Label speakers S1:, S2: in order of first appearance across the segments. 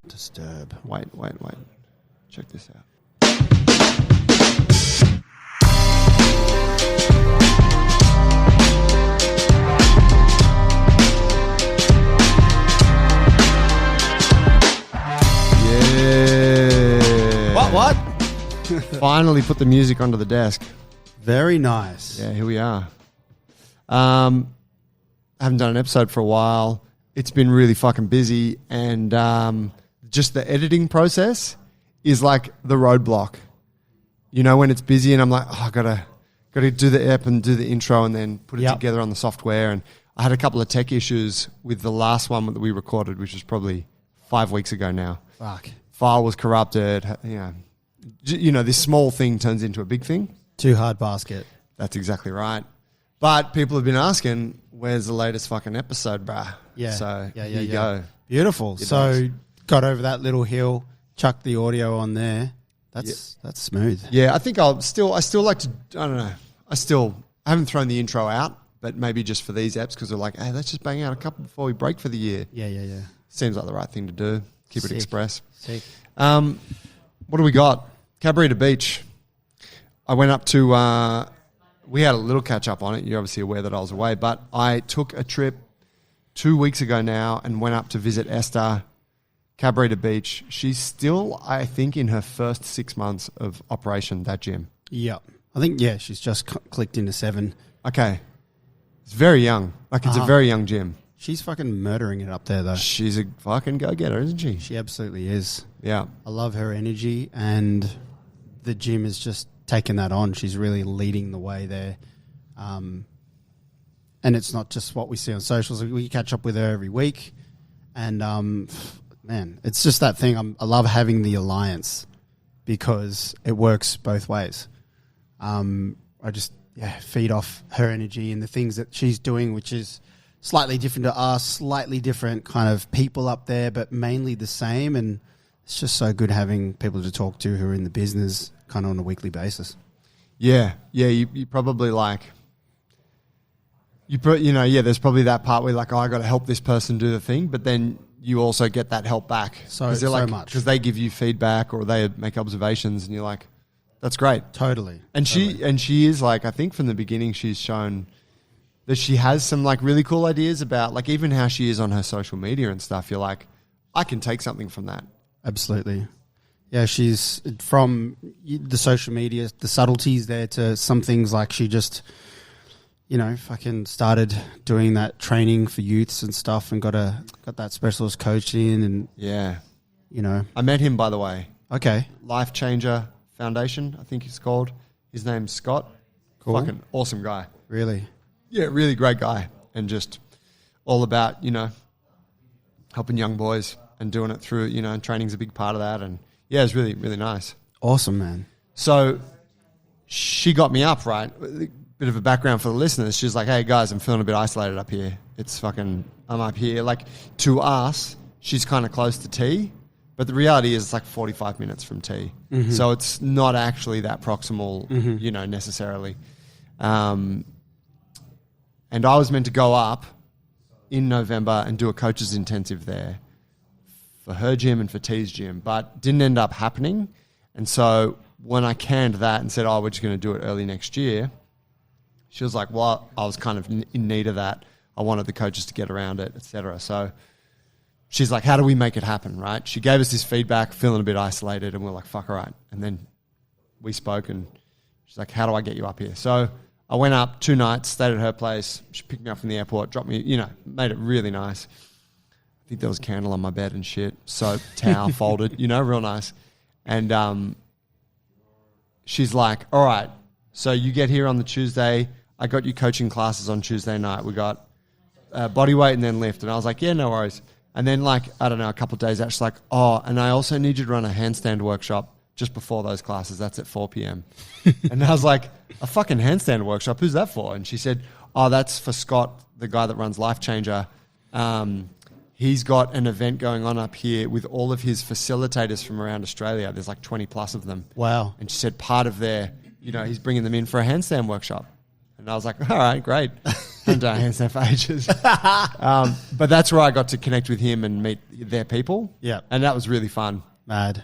S1: disturb.
S2: Wait. Check this out. Yeah.
S1: What?
S2: Finally put the music onto the desk.
S1: Very nice.
S2: Yeah, here we are. I haven't done an episode for a while. It's been really fucking busy, and just the editing process is like the roadblock. You know, when it's busy and I'm like, oh, I gotta do the ep and do the intro and then put it together on the software. And I had a couple of tech issues with the last one that we recorded, which was probably 5 weeks ago now.
S1: Fuck.
S2: File was corrupted. You know, this small thing turns into a big thing.
S1: Too hard basket.
S2: That's exactly right. But people have been asking, where's the latest fucking episode, bruh?
S1: Yeah.
S2: So here you go.
S1: Beautiful. So got over that little hill, chucked the audio on there. That's smooth.
S2: Yeah, I think I still like to, I don't know. I haven't thrown the intro out, but maybe just for these apps because they're like, hey, let's just bang out a couple before we break for the year.
S1: Yeah.
S2: Seems like the right thing to do. Keep it express.
S1: Sick.
S2: What do we got? Cabarita Beach. I went up to, we had a little catch up on it. You're obviously aware that I was away, but I took a trip 2 weeks ago now and went up to visit Esther, Cabarita Beach. She's still, I think, in her first 6 months of operation, that gym.
S1: Yep. I think, she's just clicked into 7.
S2: Okay. It's very young. Like, it's a very young gym.
S1: She's fucking murdering it up there, though.
S2: She's a fucking go-getter, isn't she?
S1: She absolutely is.
S2: Yeah.
S1: I love her energy, and the gym is just taking that on. She's really leading the way there. And it's not just what we see on socials. We catch up with her every week. And, man, it's just that thing. I love having the alliance because it works both ways. I just feed off her energy and the things that she's doing, which is slightly different to us, slightly different kind of people up there, but mainly the same. And it's just so good having people to talk to who are in the business kind of on a weekly basis.
S2: Yeah. You probably like, there's probably that part where like, oh, I got to help this person do the thing, but then you also get that help back.
S1: So much.
S2: Because they give you feedback or they make observations and you're like, that's great.
S1: Totally.
S2: And she is like, I think from the beginning she's shown that she has some like really cool ideas about like even how she is on her social media and stuff. You're like, I can take something from that.
S1: Absolutely. Yeah, she's from the social media, the subtleties there to some things like she just, fucking started doing that training for youths and stuff and got that specialist coach in and
S2: I met him, by the way.
S1: Okay.
S2: Life Changer Foundation, I think he's called. His name's Scott.
S1: Cool.
S2: Fucking awesome guy.
S1: Really?
S2: Yeah, really great guy. And just all about, helping young boys and doing it through, and training's a big part of that. And yeah, it's really, really nice.
S1: Awesome, man.
S2: So she got me up, right? A bit of a background for the listeners. She's like, hey guys, I'm feeling a bit isolated up here. I'm up here. Like to us, she's kind of close to T, but the reality is it's like 45 minutes from T. Mm-hmm. So it's not actually that proximal, necessarily. And I was meant to go up in November and do a coach's intensive there for her gym and for T's gym, but didn't end up happening. And so when I canned that and said, oh, we're just going to do it early next year, she was like, well, I was kind of in need of that. I wanted the coaches to get around it, et cetera. So she's like, how do we make it happen, right? She gave us this feedback, feeling a bit isolated, and we're like, fuck, all right. And then we spoke, and she's like, how do I get you up here? So I went up 2 nights, stayed at her place. She picked me up from the airport, dropped me, made it really nice. I think there was a candle on my bed and shit. Soap, towel, folded, real nice. And she's like, all right, so you get here on the Tuesday. I got you coaching classes on Tuesday night. We got body weight and then lift. And I was like, yeah, no worries. And then a couple of days out, she's like, oh, and I also need you to run a handstand workshop just before those classes. That's at 4 p.m. And I was like, a fucking handstand workshop? Who's that for? And she said, oh, that's for Scott, the guy that runs Life Changer. He's got an event going on up here with all of his facilitators from around Australia. There's like 20 plus of them.
S1: Wow.
S2: And she said part of their, he's bringing them in for a handstand workshop. And I was like, all right, great. haven't done a handstand for ages. But that's where I got to connect with him and meet their people.
S1: Yeah.
S2: And that was really fun.
S1: Mad.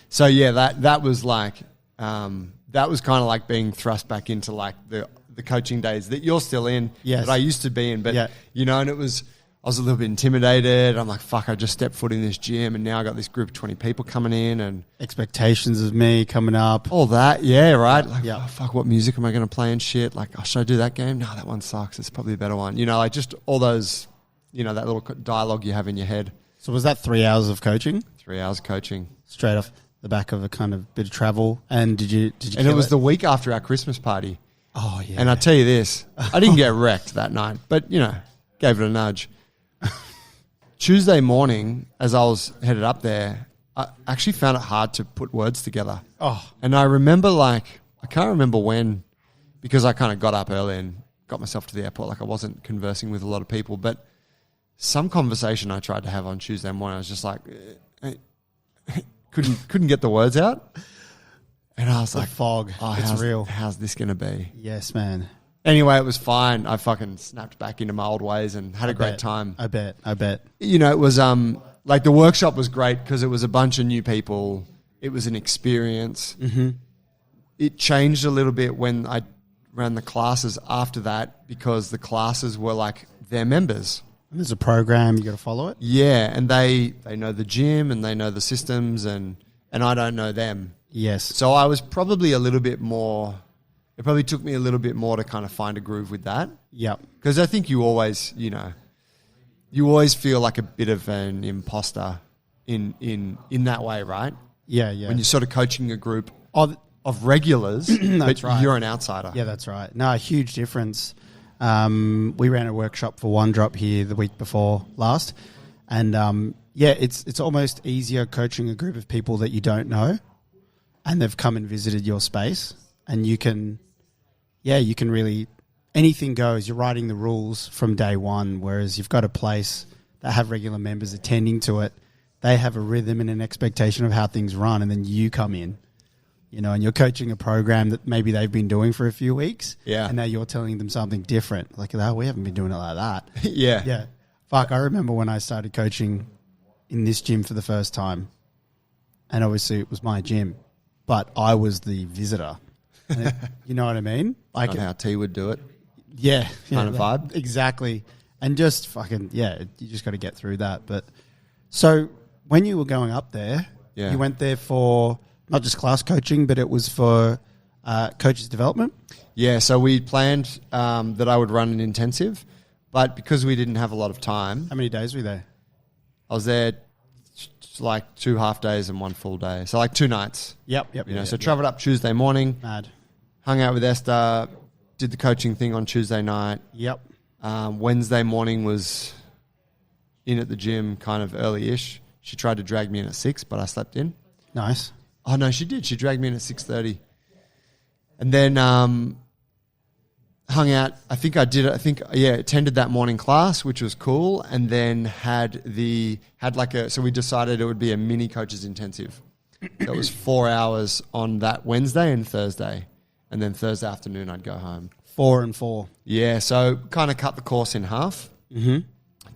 S2: So yeah, that was like, that was kind of like being thrust back into like the coaching days that you're still in,
S1: yes.
S2: that I used to be in. But, you know, and I was a little bit intimidated. I'm like, fuck, I just stepped foot in this gym and now I got this group of 20 people coming in and
S1: expectations of me coming up.
S2: All that, yeah, right? Like, oh, fuck, what music am I going to play and shit? Like, oh, should I do that game? No, that one sucks. It's probably a better one. You know, like just all those, you know, that little dialogue you have in your head.
S1: So was that 3 hours of coaching?
S2: 3 hours of coaching.
S1: Straight off the back of a kind of bit of travel. And did you
S2: And it was the week after our Christmas party.
S1: Oh, yeah.
S2: And I tell you this, I didn't get wrecked that night, but, you know, gave it a nudge. Tuesday morning, as I was headed up there, I actually found it hard to put words together.
S1: Oh.
S2: And I remember, like, I can't remember when, because I kind of got up early and got myself to the airport. Like, I wasn't conversing with a lot of people, but some conversation I tried to have on Tuesday morning, I was just like, couldn't get the words out. And I was like,
S1: fog.
S2: Oh,
S1: it's real.
S2: How's this going to be?
S1: Yes, man.
S2: Anyway, it was fine. I fucking snapped back into my old ways and had a great time.
S1: I bet.
S2: You know, it was like the workshop was great because it was a bunch of new people. It was an experience.
S1: Mm-hmm.
S2: It changed a little bit when I ran the classes after that because the classes were like their members.
S1: And there's a program, you got to follow it?
S2: Yeah, and they know the gym and they know the systems and I don't know them.
S1: Yes.
S2: So I was probably a little bit more... It probably took me a little bit more to kind of find a groove with that.
S1: Yep.
S2: Because I think you always, you know, you always feel like a bit of an imposter in that way, right?
S1: Yeah, yeah.
S2: When you're sort of coaching a group
S1: of
S2: regulars, but
S1: right.
S2: You're an outsider.
S1: Yeah, that's right. No, a huge difference. We ran a workshop for One Drop here the week before last. And, it's almost easier coaching a group of people that you don't know and they've come and visited your space and you can really, anything goes. You're writing the rules from day one, whereas you've got a place that have regular members attending to it. They have a rhythm and an expectation of how things run, and then you come in, you know, and you're coaching a program that maybe they've been doing for a few weeks.
S2: Yeah.
S1: And now you're telling them something different. Like, oh, we haven't been doing it like that.
S2: Yeah.
S1: Yeah. Fuck, I remember when I started coaching in this gym for the first time, and obviously it was my gym, but I was the visitor. You know what I mean?
S2: Like how T would do it.
S1: Yeah.
S2: Kind of vibe.
S1: Exactly. And just fucking, you just got to get through that. But so when you were going up there, you went there for not just class coaching, but it was for coaches development?
S2: Yeah, so we planned that I would run an intensive, but because we didn't have a lot of time.
S1: How many days were you there?
S2: I was there like 2 half days and 1 full day. So like 2 nights.
S1: Yep.
S2: Travelled up Tuesday morning.
S1: Mad.
S2: Hung out with Esther, did the coaching thing on Tuesday night.
S1: Yep.
S2: Wednesday morning was in at the gym kind of early-ish. She tried to drag me in at 6, but I slept in.
S1: Nice.
S2: Oh, no, she did. She dragged me in at 6:30. And then hung out. Attended that morning class, which was cool. And then so we decided it would be a mini coaches intensive. So it was 4 hours on that Wednesday and Thursday. And then Thursday afternoon, I'd go home.
S1: 4 and 4.
S2: Yeah, so kind of cut the course in half.
S1: Mm-hmm.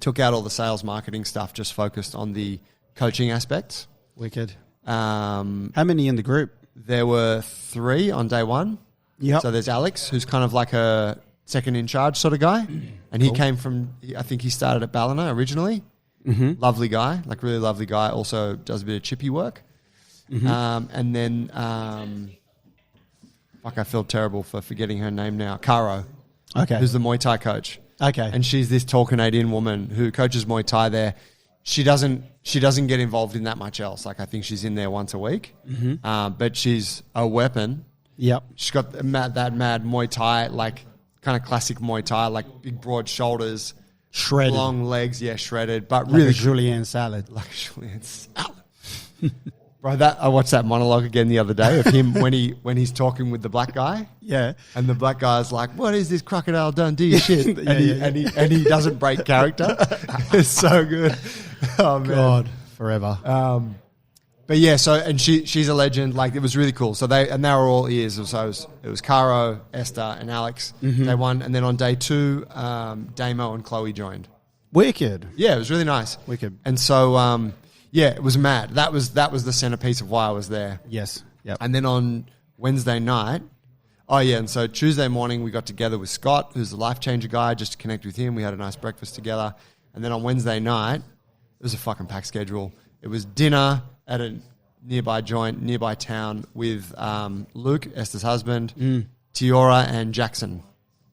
S2: Took out all the sales marketing stuff, just focused on the coaching aspects.
S1: Wicked.
S2: How
S1: many in the group?
S2: There were 3 on day 1.
S1: Yep.
S2: So there's Alex, who's kind of like a second in charge sort of guy. And he came from, I think he started at Ballina originally.
S1: Mm-hmm.
S2: Lovely guy, like really lovely guy. Also does a bit of chippy work. Mm-hmm. And then... I feel terrible for forgetting her name now. Caro, who's the Muay Thai coach.
S1: Okay,
S2: and she's this tall Canadian woman who coaches Muay Thai there. She doesn't get involved in that much else. Like I think she's in there once a week, but she's a weapon.
S1: Yep,
S2: she's got that mad Muay Thai, like kind of classic Muay Thai, like big broad shoulders,
S1: shredded,
S2: long legs, shredded, but
S1: like
S2: really
S1: a julienne salad,
S2: Bro, I watched that monologue again the other day of him when he's talking with the black guy.
S1: Yeah.
S2: And the black guy's like, "What is this Crocodile Dundee shit?" And he doesn't break character. It's so good. Oh man.
S1: God, forever.
S2: But yeah, so and she's a legend. Like it was really cool. So they were all ears. So it was Caro, Esther, and Alex. They won, and then on day 2, Damo and Chloe joined.
S1: Wicked.
S2: Yeah, it was really nice.
S1: Wicked.
S2: And so yeah, it was mad. That was the centerpiece of why I was there.
S1: Yes. Yep.
S2: And then on Wednesday night, and so Tuesday morning we got together with Scott, who's the Life Changer guy, just to connect with him. We had a nice breakfast together. And then on Wednesday night, it was a fucking packed schedule. It was dinner at a nearby town with Luke, Esther's husband, Tiora, and Jackson.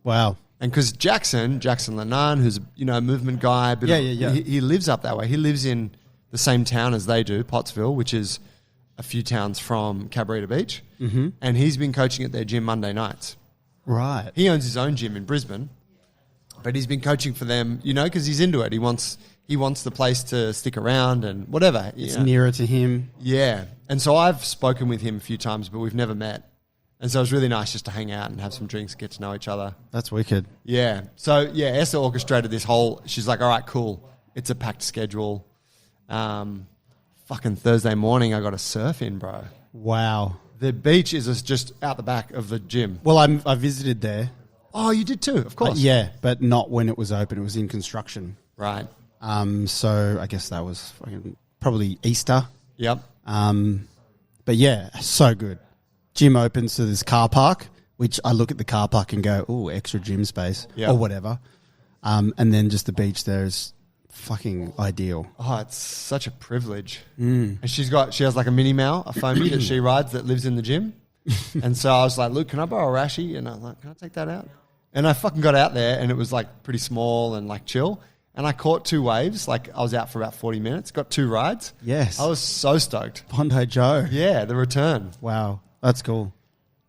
S1: Wow.
S2: And because Jackson Lennon, who's a movement guy, he lives up that way. He lives in the same town as they do, Pottsville, which is a few towns from Cabarita Beach. Mm-hmm. And he's been coaching at their gym Monday nights.
S1: Right.
S2: He owns his own gym in Brisbane, but he's been coaching for them, because he's into it. He wants the place to stick around and whatever.
S1: It's nearer to him.
S2: Yeah. And so I've spoken with him a few times, but we've never met. And so it was really nice just to hang out and have some drinks, get to know each other.
S1: That's wicked.
S2: Yeah. So, Esther orchestrated this whole... She's like, all right, cool. It's a packed schedule. Fucking Thursday morning, I got a surf in, bro.
S1: Wow.
S2: The beach is just out the back of the gym.
S1: Well, I visited there.
S2: Oh, you did too, of course.
S1: Yeah, but not when it was open. It was in construction.
S2: Right.
S1: So I guess that was probably Easter.
S2: Yep.
S1: But yeah, so good. Gym opens to this car park, which I look at the car park and go, oh, extra gym space or whatever. And then just the beach there is fucking ideal.
S2: Oh, it's such a privilege. And she has like a mini Mal, a foamy that she rides that lives in the gym. And so I was like, Luke, can I borrow a Rashi? And I'm like, can I take that out? And I fucking got out there and it was like pretty small and like chill. And I caught 2 waves. Like I was out for about 40 minutes, got 2 rides.
S1: Yes.
S2: I was so stoked.
S1: Bondi Joe.
S2: Yeah, the return.
S1: Wow. That's cool.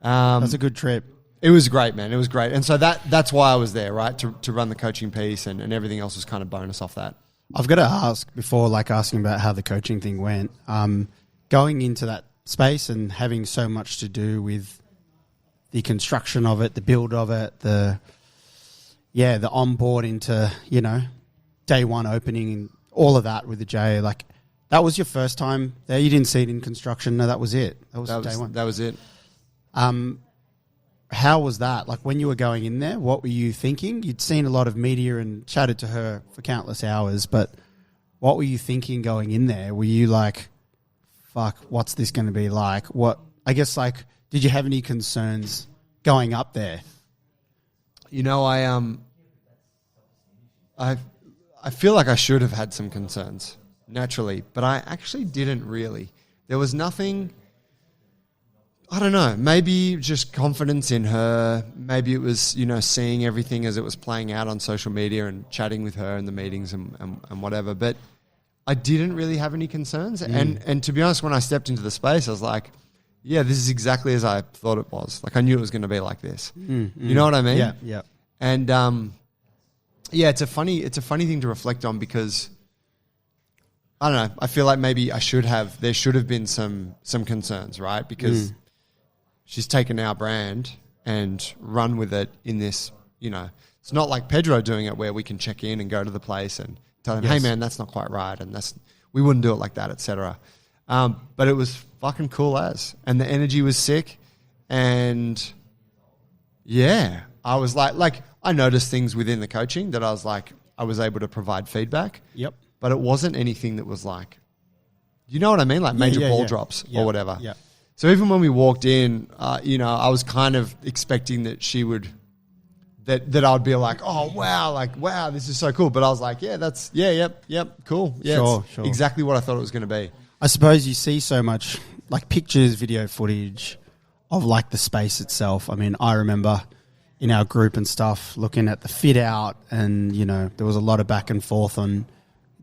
S1: That's a good trip.
S2: It was great, man. It was great. And so that's why I was there, right? To run the coaching piece and everything else was kind of bonus off that.
S1: I've got to ask, before asking about how the coaching thing went, going into that space and having so much to do with the construction of it, the build of it, the onboard into, day one opening and all of that with the J, like that was your first time there. You didn't see it in construction. No, that was it. That was day one.
S2: That was it.
S1: How was that? Like when you were going in there, what were you thinking? You'd seen a lot of media and chatted to her for countless hours, but what were you thinking going in there? Were you like, fuck, what's this going to be like? Did you have any concerns going up there?
S2: I feel like I should have had some concerns naturally, but I actually didn't really. There was nothing, I don't know, maybe just confidence in her. Maybe it was, seeing everything as it was playing out on social media and chatting with her in the meetings and whatever. But I didn't really have any concerns. And to be honest, when I stepped into the space, I was like, yeah, this is exactly as I thought it was. Like I knew it was going to be like this. You know what I mean?
S1: Yeah, yeah.
S2: And it's a funny thing to reflect on because I don't know. I feel like maybe there should have been some concerns, right? Because she's taken our brand and run with it in this, it's not like Pedro doing it where we can check in and go to the place and tell him, hey man, that's not quite right. And we wouldn't do it like that, etc. But it was fucking cool and the energy was sick. And yeah, I was like I noticed things within the coaching that I was like, I was able to provide feedback.
S1: Yep.
S2: But it wasn't anything that was like, you know what I mean? Like major ball drops or whatever.
S1: Yeah.
S2: So even when we walked in, I was kind of expecting that she would, that I would be like, oh, wow, this is so cool. But I was like, yep, cool. Yeah,
S1: sure.
S2: Exactly what I thought it was going to be.
S1: I suppose you see so much like pictures, video footage of like the space itself. I mean, I remember in our group and stuff looking at the fit out and, there was a lot of back and forth on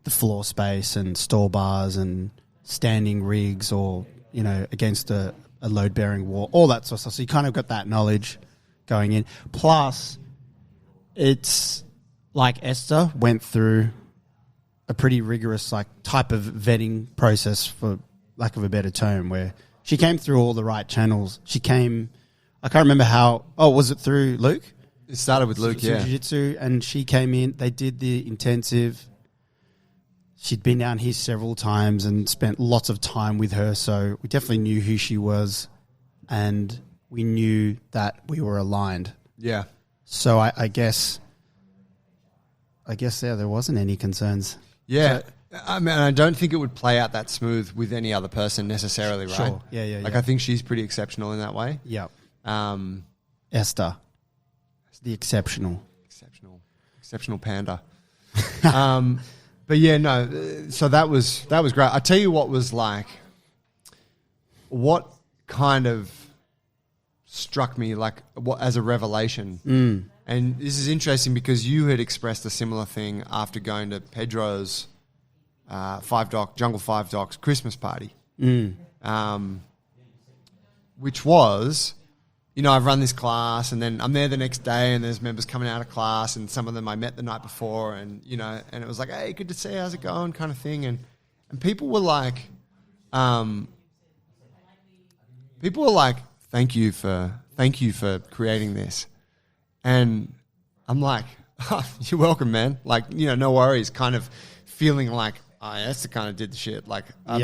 S1: the floor space and store bars and standing rigs or, against a load-bearing wall, all that sort of stuff. So you kind of got that knowledge going in. Plus, it's like Esther went through a pretty rigorous type of vetting process, for lack of a better term, where she came through all the right channels. I can't remember how, was it through Luke?
S2: It started with Luke,
S1: Jiu-Jitsu, and she came in, they did the intensive. she'd been down here several times and spent lots of time with her. So we definitely knew who she was, and we knew that we were aligned.
S2: Yeah.
S1: So I guess there wasn't any concerns.
S2: Yeah.
S1: So,
S2: I mean, I don't think it would play out that smooth with any other person necessarily, right?
S1: Sure. Yeah.
S2: Like, I think she's pretty exceptional in that way.
S1: Yeah.
S2: Esther.
S1: The exceptional
S2: panda. But yeah, no. So that was great. I tell you what was like. What kind of struck me like what as a revelation, and this is interesting because you had expressed a similar thing after going to Pedro's Jungle Five Docs Christmas party, which was. You know, I've run this class and then I'm there the next day and there's members coming out of class and some of them I met the night before and, you know, and it was like, hey, good to see you, how's it going kind of thing. And people were like, thank you for creating this. And I'm like, oh, you're welcome, man. Like, you know, no worries. Kind of feeling like, oh, Esther kind of did the shit. Like, I'm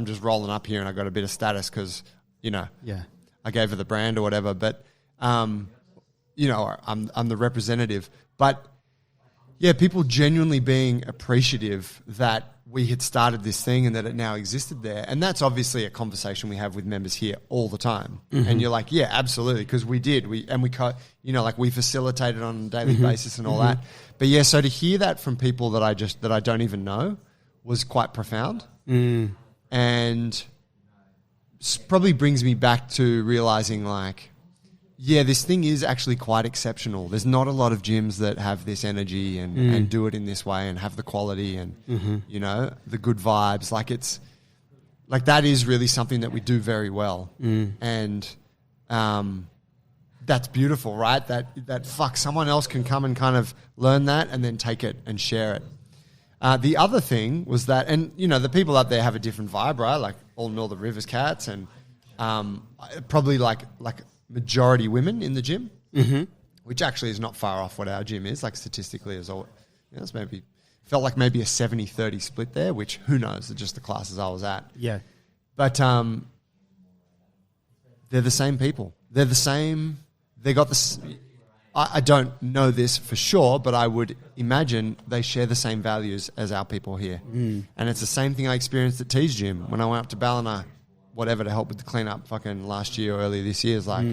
S2: just rolling up here and I got a bit of status because, you know.
S1: Yeah.
S2: I gave her the brand or whatever, but you know, I'm the representative. But yeah, people genuinely being appreciative that we had started this thing and that it now existed there, and that's obviously a conversation we have with members here all the time. And you're like, yeah, absolutely, because we did, we facilitated on a daily basis and all that. But yeah, so to hear that from people that I don't even know was quite profound, and probably brings me back to realizing like, yeah, this thing is actually quite exceptional. There's not a lot of gyms that have this energy and do it in this way and have the quality and, you know, the good vibes. Like it's like that is really something that we do very well. And that's beautiful, right? That someone else can come and kind of learn that and then take it and share it. The other thing was that, and you know, the people up there have a different vibe, right? Like all Northern Rivers cats, and probably like majority women in the gym, which actually is not far off what our gym is. Like statistically, as all, you know, it's maybe felt like maybe a 70-30 split there, which who knows? It's just the classes I was at.
S1: Yeah,
S2: but they're the same people. They're the same. They got this. I don't know this for sure, but I would imagine they share the same values as our people here. And it's the same thing I experienced at T's gym when I went up to Ballina, whatever, to help with the cleanup fucking last year or earlier this year. It's like,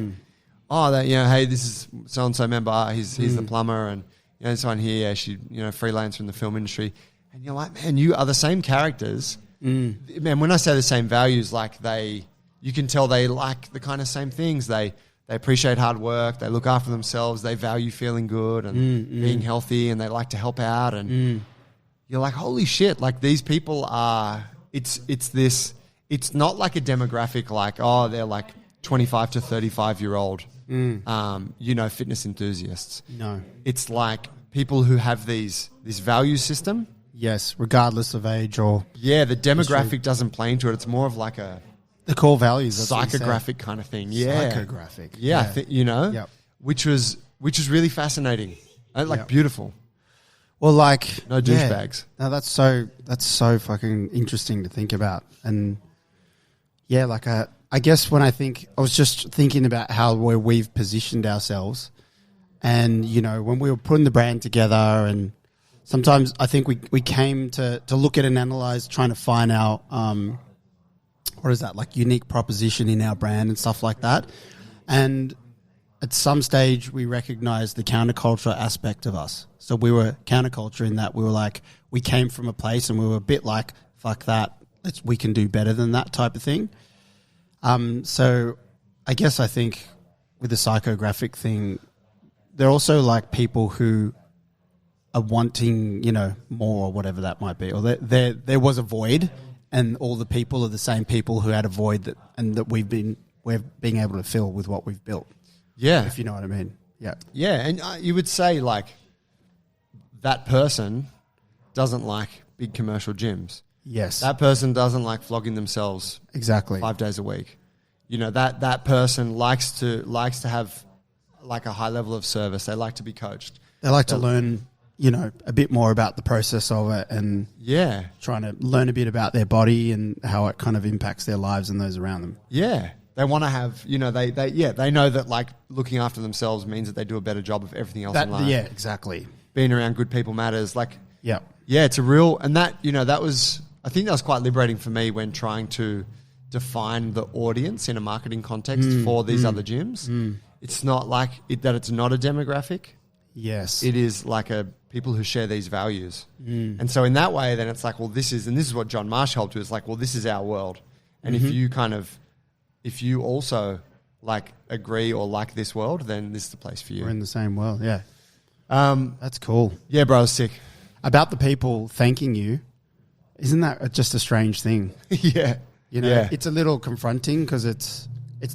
S2: oh, that, you know, hey, this is so-and-so member, he's the plumber, and you know, this one here, she, you know, freelancer in the film industry. And you're like, man, you are the same characters. Man, when I say the same values, like you can tell they like the kind of same things. They appreciate hard work. They look after themselves. They value feeling good and being healthy, and they like to help out. And you're like, holy shit! Like these people are. It's not like a demographic like, oh, they're like 25 to 35-year-old, you know, fitness enthusiasts.
S1: No,
S2: it's like people who have this value system.
S1: Yes, regardless of age or
S2: the demographic doesn't play into it. It's more of like
S1: the core values,
S2: psychographic kind of thing. Yeah,
S1: psychographic.
S2: You know, which was really fascinating, beautiful.
S1: Well, like
S2: no douchebags.
S1: No, that's so fucking interesting to think about. And yeah, like I guess when I was just thinking about where we've positioned ourselves, and you know, when we were putting the brand together, and sometimes I think we came to look at and analyze, trying to find our what is that, like unique proposition in our brand and stuff like that. And at some stage we recognized the counterculture aspect of us. So we were counterculture in that we were like, we came from a place and we were a bit like, fuck that, we can do better than that type of thing. So I guess I think with the psychographic thing, they're also like people who are wanting, you know, more or whatever that might be. Or there was a void, and all the people are the same people who had a void that we're being able to fill with what we've built.
S2: Yeah.
S1: If you know what I mean. Yeah.
S2: Yeah. And you would say like that person doesnto like big commercial gyms.
S1: Yes.
S2: That person doesn't like flogging themselves
S1: exactly
S2: 5 days a week. You know, that person likes to have like a high level of service. They like to be coached.
S1: They like to learn you know, a bit more about the process of it and
S2: Yeah.
S1: trying to learn a bit about their body and how it kind of impacts their lives and those around them.
S2: Yeah. They want to have, you know, they know that like looking after themselves means that they do a better job of everything else in life.
S1: Yeah, exactly.
S2: Being around good people matters. Like,
S1: Yeah.
S2: yeah, it's a real, and that, you know, I think that was quite liberating for me when trying to define the audience in a marketing context for these other gyms. It's not like that it's not a demographic.
S1: Yes.
S2: It is like a people who share these values. And so in that way, then it's like, well, this is what John Marsh helped with. It's like, well, this is our world. And if you also like agree or like this world, then this is the place for you.
S1: We're in the same world, yeah. That's cool.
S2: Yeah, bro, I was sick.
S1: About the people thanking you, isn't that just a strange thing?
S2: Yeah.
S1: You know, it's a little confronting because it's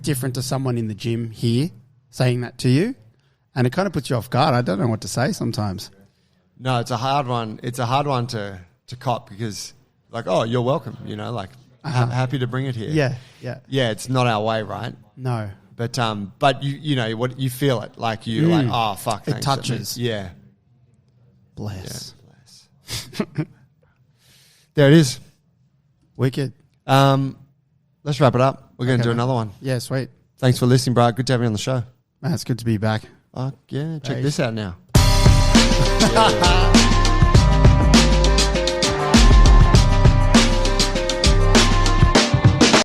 S1: different to someone in the gym here saying that to you, and it kind of puts you off guard. I don't know what to say sometimes.
S2: No, it's a hard one. It's a hard one to cop because, like, oh, you're welcome. You know, like, happy to bring it here.
S1: Yeah, yeah.
S2: Yeah, it's not our way, right?
S1: No.
S2: But you know what, you feel it. Like, you're like, oh, fuck.
S1: It
S2: thanks.
S1: touches.
S2: Yeah.
S1: Bless.
S2: Yeah, bless. There it is.
S1: Wicked.
S2: Let's wrap it up. We're going to do another one.
S1: Yeah, sweet.
S2: Thanks for listening, Brad. Good to have you on the show.
S1: Man, it's good to be back.
S2: Yeah, check
S1: Hey.
S2: this out now.